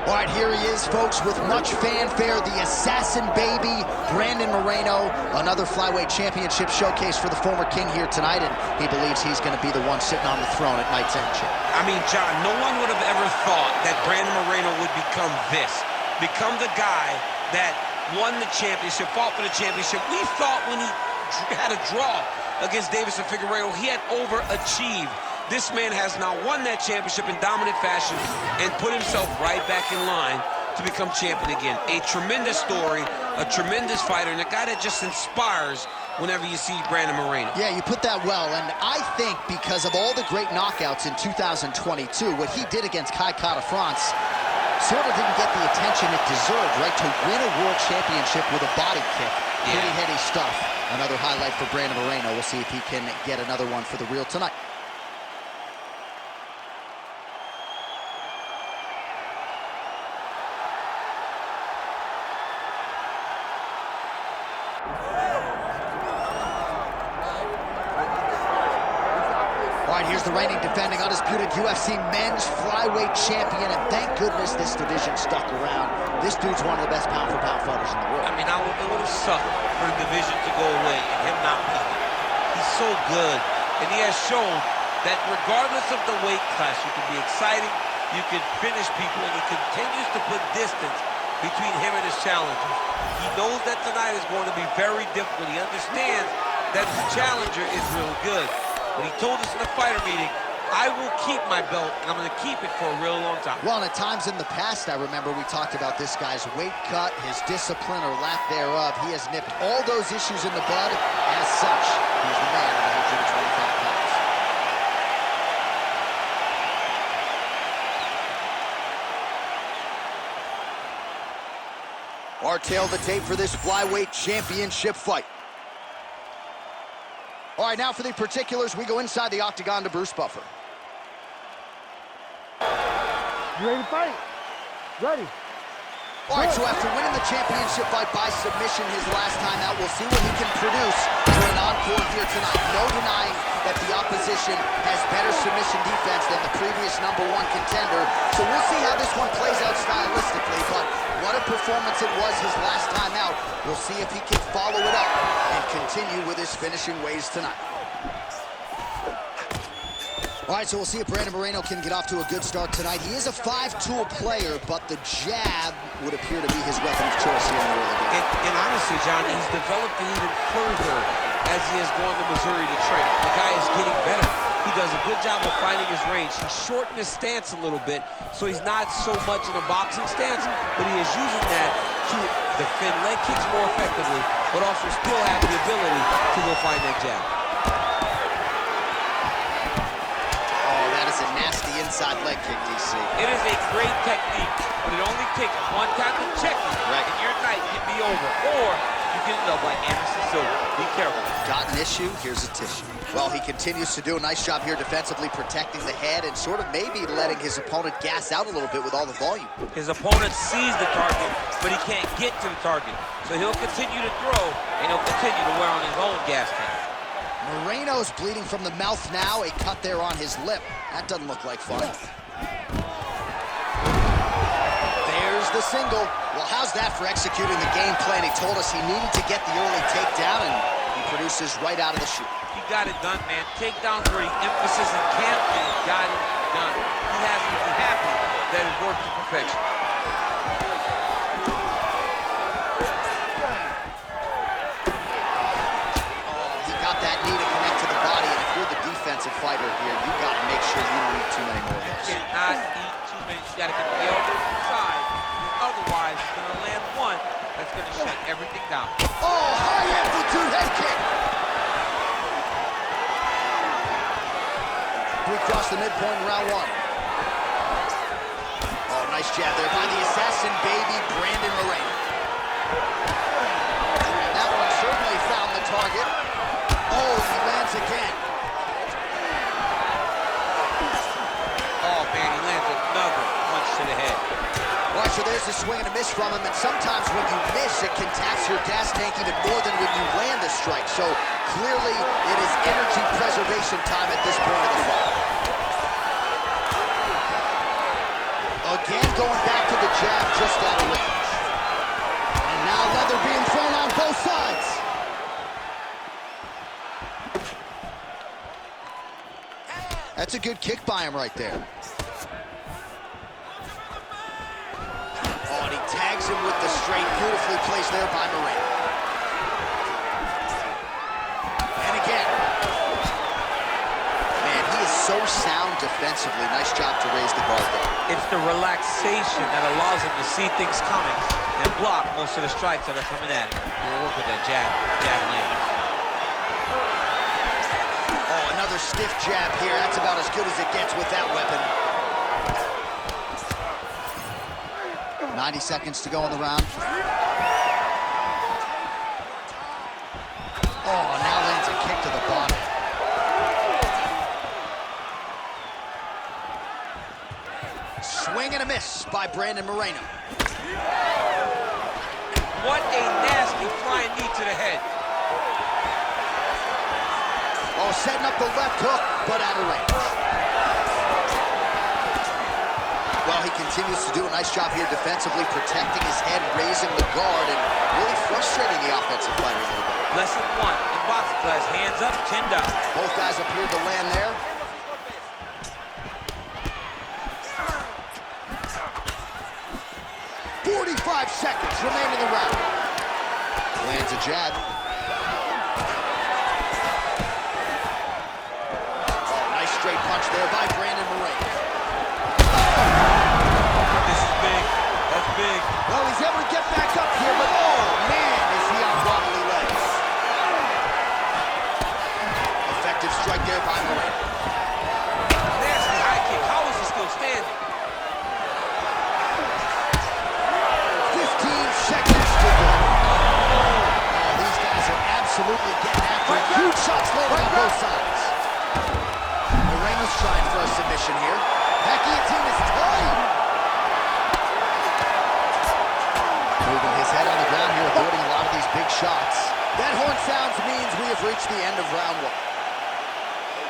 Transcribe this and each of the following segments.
All right, here he is, folks, with much fanfare, the Assassin Baby, Brandon Moreno, another flyweight championship showcase for the former king here tonight, and he believes he's going to be the one sitting on the throne at night's end, Chip. I mean, John, no one would have ever thought that Brandon Moreno would become the guy that won the championship, fought for the championship. We thought when he had a draw against Deiveson Figueiredo, he had overachieved. This man has now won that championship in dominant fashion and put himself right back in line to become champion again. A tremendous story, a tremendous fighter, and a guy that just inspires whenever you see Brandon Moreno. Yeah, you put that well, and I think because of all the great knockouts in 2022, what he did against Kai Kara-France sort of didn't get the attention it deserved, right? To win a world championship with a body kick. Pretty heady stuff. Another highlight for Brandon Moreno. We'll see if he can get another one for the real tonight. All right, here's the reigning, defending, undisputed UFC men's flyweight champion, and thank goodness this division stuck around. This dude's one of the best pound-for-pound fighters in the world. I mean, it would have sucked for the division to go away and him not be here. He's so good, and he has shown that regardless of the weight class, you can be exciting, you can finish people, and he continues to put distance between him and his challengers. He knows that tonight is going to be very difficult. He understands that the challenger is real good. But he told us in the fighter meeting, I will keep my belt, and I'm going to keep it for a real long time. Well, and at times in the past, I remember we talked about this guy's weight cut, his discipline or lack thereof. He has nipped all those issues in the bud. As such, he's the man at 125 pounds. Our tail the tape for this flyweight championship fight. All right, now for the particulars, we go inside the octagon to Bruce Buffer. You ready to fight? Ready. All right, so after winning the championship fight by submission his last time out, we'll see what he can produce for an encore here tonight. No denying that the opposition has better submission defense than the previous #1 contender. So we'll see how this one plays out stylistically, but what a performance it was his last time out. We'll see if he can follow it up and continue with his finishing ways tonight. All right, so we'll see if Brandon Moreno can get off to a good start tonight. He is a 5-tool player, but the jab would appear to be his weapon of choice here in the early game. And honestly, John, he's developed it even further as he has gone to Missouri to train. The guy is getting better. He does a good job of finding his range. He shortened his stance a little bit, so he's not so much in a boxing stance, but he is using that to defend leg kicks more effectively, but also still have the ability to go find that jab. Nasty inside leg kick, DC. It is a great technique, but it only takes one time to check it, and your night can be over. Or you can end up like Anderson Silva. Be careful. Got an issue, here's a tissue. Well, he continues to do a nice job here defensively, protecting the head and sort of maybe letting his opponent gas out a little bit with all the volume. His opponent sees the target, but he can't get to the target. So he'll continue to throw, and he'll continue to wear on his own gas tank. Moreno's bleeding from the mouth now, a cut there on his lip. That doesn't look like fun. There's the single. Well, how's that for executing the game plan? He told us he needed to get the early takedown, and he produces right out of the chute. He got it done, man. Takedowns were the emphasis in camp, and he got it done. He has to be happy that it worked to perfection. Defensive fighter here, you got to make sure you don't eat too many more of those. You cannot eat too many. You got to get the elbows inside. Otherwise, you're going to land one that's going to shut everything down. Oh, high amplitude head kick. We cross the midpoint in round 1. Oh, nice jab there by the Assassin Baby, Brandon Moreno. And that one certainly found the target. Oh, he lands again. Oh, man, he lands another punch to the head. All right, so there's the swing and a miss miss from him, and sometimes when you miss, it can tax your gas tank even more than when you land a strike. So clearly, it is energy preservation time at this point of the fight. Again, going back to the jab, just out of range. And now leather being thrown on both sides. That's a good kick by him right there. Oh, and he tags him with the straight. Beautifully placed there by Moreno. And again. Man, he is so sound defensively. Nice job to raise the guard there. It's the relaxation that allows him to see things coming and block most of the strikes that are coming at him. He'll work with that jab land. Another stiff jab here. That's about as good as it gets with that weapon. 90 seconds to go in the round. Oh, now lands a kick to the body. Swing and a miss by Brandon Moreno. What a nasty flying knee to the head. Oh, setting up the left hook, but out of range. Well, he continues to do a nice job here defensively, protecting his head, raising the guard, and really frustrating the offensive fighter a little bit. Lesson 1 in boxing class, hands up, chin down. Both guys appeared to land there. "45 seconds remain in the round." Lands a jab. Straight punch there by Brandon Moreno. This is big. That's big. Well, he's able to get back up here, but oh, man, is he on wobbly legs. Effective strike there by Moreno. Nasty high kick. How is he still standing? 15 seconds to go. Oh, these guys are absolutely getting after it. Huge shots loaded on both sides. Moreno's trying for a submission here. That guillotine is tight. Moving his head on the ground here, avoiding a lot of these big shots. That horn sounds means we have reached the end of round 1.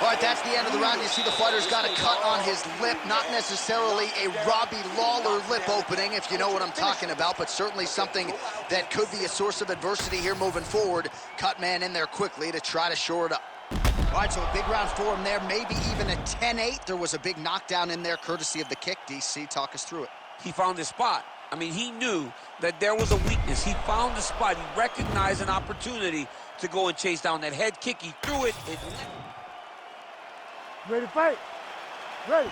All right, that's the end of the round. You see the fighter's got a cut on his lip. Not necessarily a Robbie Lawler lip opening, if you know what I'm talking about, but certainly something that could be a source of adversity here moving forward. Cut man in there quickly to try to shore it up. All right, so a big round for him there, maybe even a 10-8. There was a big knockdown in there, courtesy of the kick. DC, talk us through it. He found his spot. I mean, he knew that there was a weakness. He found the spot. He recognized an opportunity to go and chase down that head kick. He threw it. Ready to fight? Ready.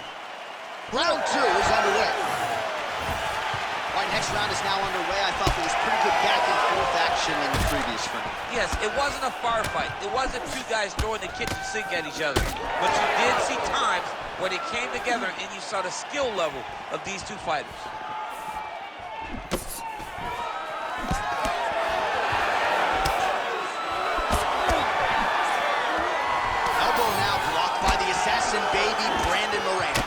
Round 2 is underway. All right, next round is now underway. I thought there was pretty good back and forth action in the previous round. Yes, it wasn't a fire fight. It wasn't two guys throwing the kitchen sink at each other. But you did see times where they came together and you saw the skill level of these two fighters. Elbow now blocked by the assassin baby, Brandon Moreno.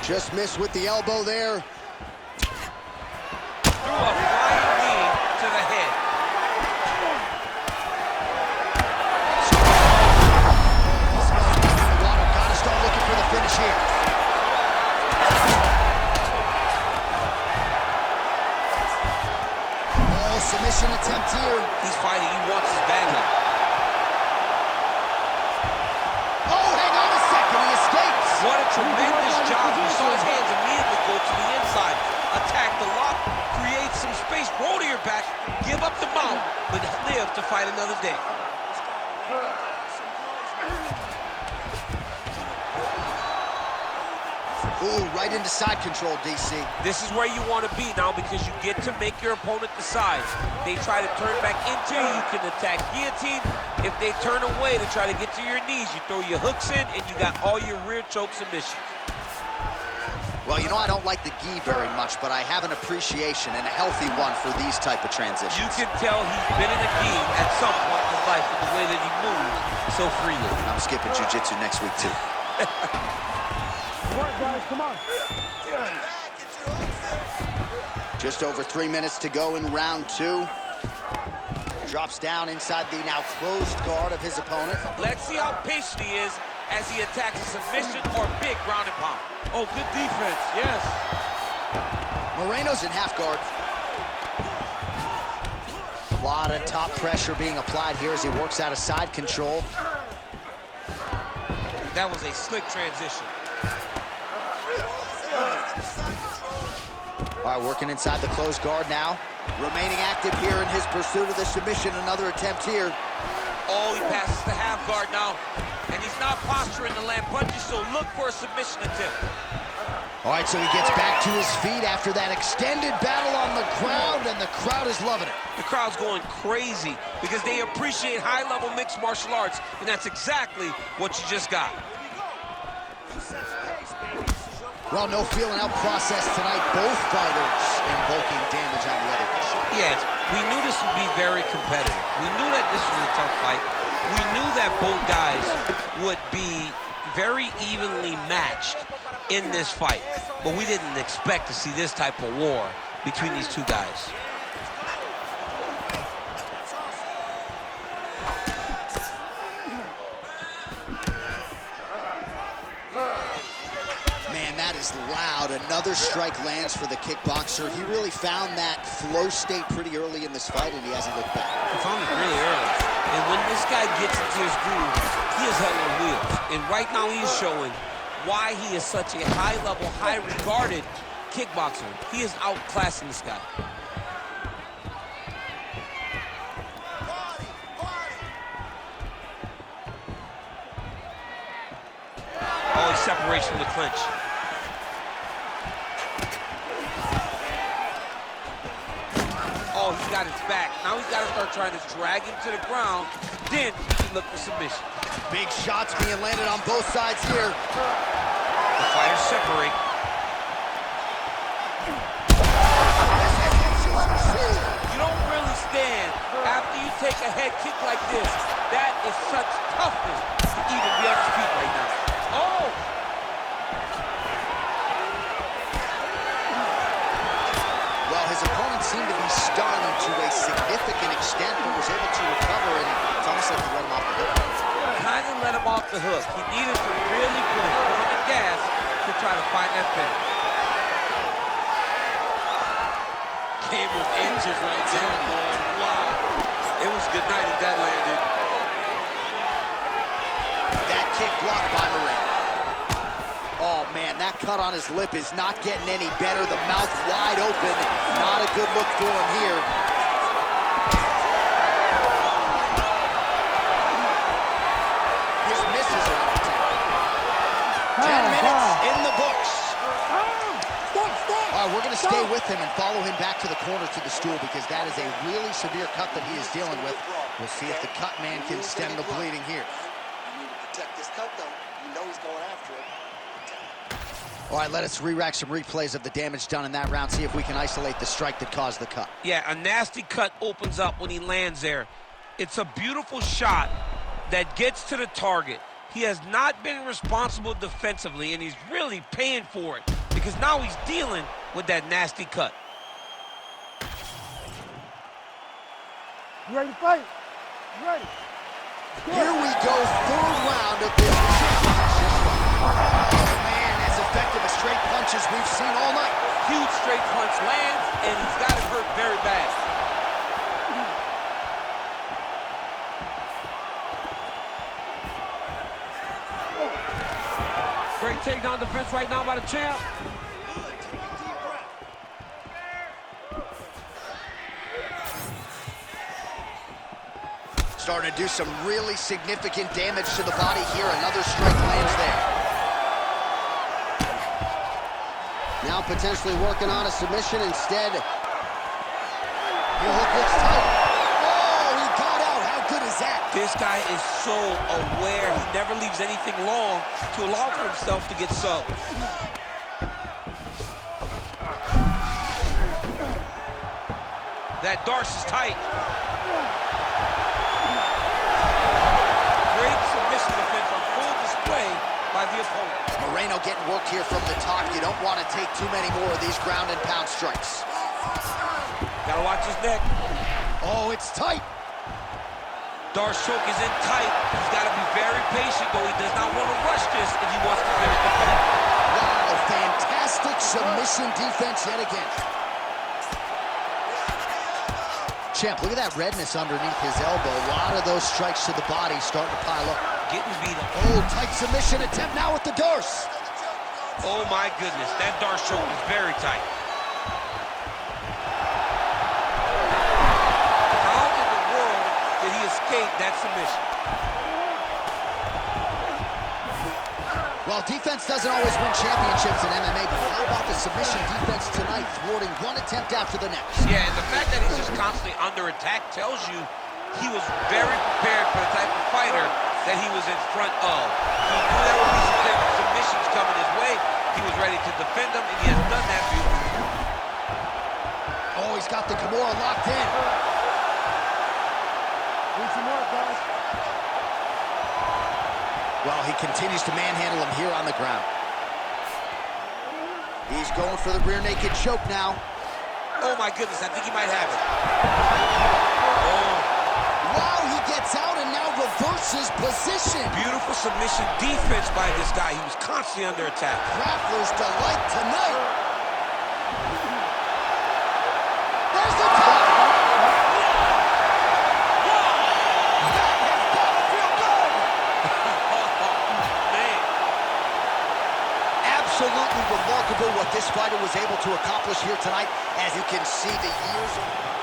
Just missed with the elbow there. Threw a flying knee to the head. Gotta start looking for the finish here. Oh, submission attempt here. He's fighting. He wants his bag up. Oh, hang on a second. He escapes. What a tremendous job. You saw his hands immediately go to the inside. Attack the lock, create some space, roll to your back, give up the mount, but live to fight another day. Ooh, right into side control, DC. This is where you want to be now because you get to make your opponent decide. They try to turn back into you, you can attack guillotine. If they turn away to try to get to your knees, you throw your hooks in and you got all your rear choke submissions. Well, you know, I don't like the gi very much, but I have an appreciation and a healthy one for these type of transitions. You can tell he's been in a gi at some point in his life with the way that he moves so freely. I'm skipping jiu-jitsu next week, too. Work, guys, come on. Just over 3 minutes to go in round 2. Drops down inside the now closed guard of his opponent. Let's see how patient he is as he attacks a submission or big ground and pound. Oh, good defense, yes. Moreno's in half guard. A lot of top pressure being applied here as he works out of side control. That was a slick transition. All right, working inside the closed guard now. Remaining active here in his pursuit of the submission. Another attempt here. Oh, he passes the half guard now. And he's not posturing to land punches, so look for a submission attempt. All right, so he gets back to his feet after that extended battle on the ground, and the crowd is loving it. The crowd's going crazy because they appreciate high-level mixed martial arts, and that's exactly what you just got. Well, no feeling out process tonight. Both fighters invoking damage on the other. Yes, we knew this would be very competitive. We knew that this was a tough fight. We knew that both guys would be very evenly matched in this fight, but we didn't expect to see this type of war between these two guys. Man, that is loud. Another strike lands for the kickboxer. He really found that flow state pretty early in this fight, and he hasn't looked back. He found it really early. And when this guy gets into his groove, he is hell on wheels. And right now he is showing why he is such a high-level, high-regarded kickboxer. He is outclassing this guy. Oh, he separates from the clinch. Oh, he's got his back. Now he's got to start trying to drag him to the ground. Then he can look for submission. Big shots being landed on both sides here. The fighters separate. You don't really stand after you take a head kick like this. That is such toughness to even be on his feet right now. Oh! Well, his opponent seemed to be stunned to a significant extent, but was able to recover, and it's almost like he let him off the hook. Kind of let him off the hook. He needed to really put his foot on the gas to try to find that finish. Came with inches right there, boy. Wow. It was good night if that landed. That kick blocked by Moreno. Oh, man, that cut on his lip is not getting any better. The mouth wide open. Not a good look for him here. His misses are on 10. 10 minutes in the books. All right, we're going to stay with him and follow him back to the corner to the stool because that is a really severe cut that he is dealing with. We'll see if the cut man can stem the bleeding here. You need to protect this cut, though. You know he's going after it. All right, let us re-rack some replays of the damage done in that round, see if we can isolate the strike that caused the cut. Yeah, a nasty cut opens up when he lands there. It's a beautiful shot that gets to the target. He has not been responsible defensively, and he's really paying for it because now he's dealing with that nasty cut. You ready to fight? You ready? Here we go, third round of this championship. Oh, man, as effective as straight punches we've seen all night. Huge straight punch lands, and he's got it hurt very bad. Great takedown defense right now by the champ. Starting to do some really significant damage to the body here. Another strike lands there. Now potentially working on a submission instead. Heel hook looks tight. Oh, he got out. How good is that? This guy is so aware. He never leaves anything long to allow for himself to get subbed. That Darce is tight. Great submission defense on full display by by the opponent. Moreno getting worked here from the top. You don't want to take too many more of these ground and pound strikes. Gotta watch his neck. Oh, it's tight. D'Arçon is in tight. He's got to be very patient, though. He does not want to rush this if he wants to finish the fight. Wow, fantastic submission defense yet again. Champ, look at that redness underneath his elbow. A lot of those strikes to the body starting to pile up. Getting beat up. Oh, tight submission attempt now with the Darce. Oh, my goodness. That D'Arçon is very tight. How in the world did he escape that submission? Well, defense doesn't always win championships in MMA, but how about the submission defense tonight, thwarting one attempt after the next? Yeah, and the fact that he's just constantly under attack tells you he was very prepared for the type of fighter that he was in front of. He knew there would be some submissions coming his way. He was ready to defend them, and he has done that beautifully. Oh, he's got the Kimura locked in. Need some more, guys. Well, he continues to manhandle him here on the ground. He's going for the rear naked choke now. Oh, my goodness, I think he might have it. Oh. Wow, he gets out and now reverses position. Beautiful submission defense by this guy. He was constantly under attack. Grappler's delight tonight. There's the top. That has got to feel good. Man. Absolutely remarkable what this fighter was able to accomplish here tonight. As you can see, the years of...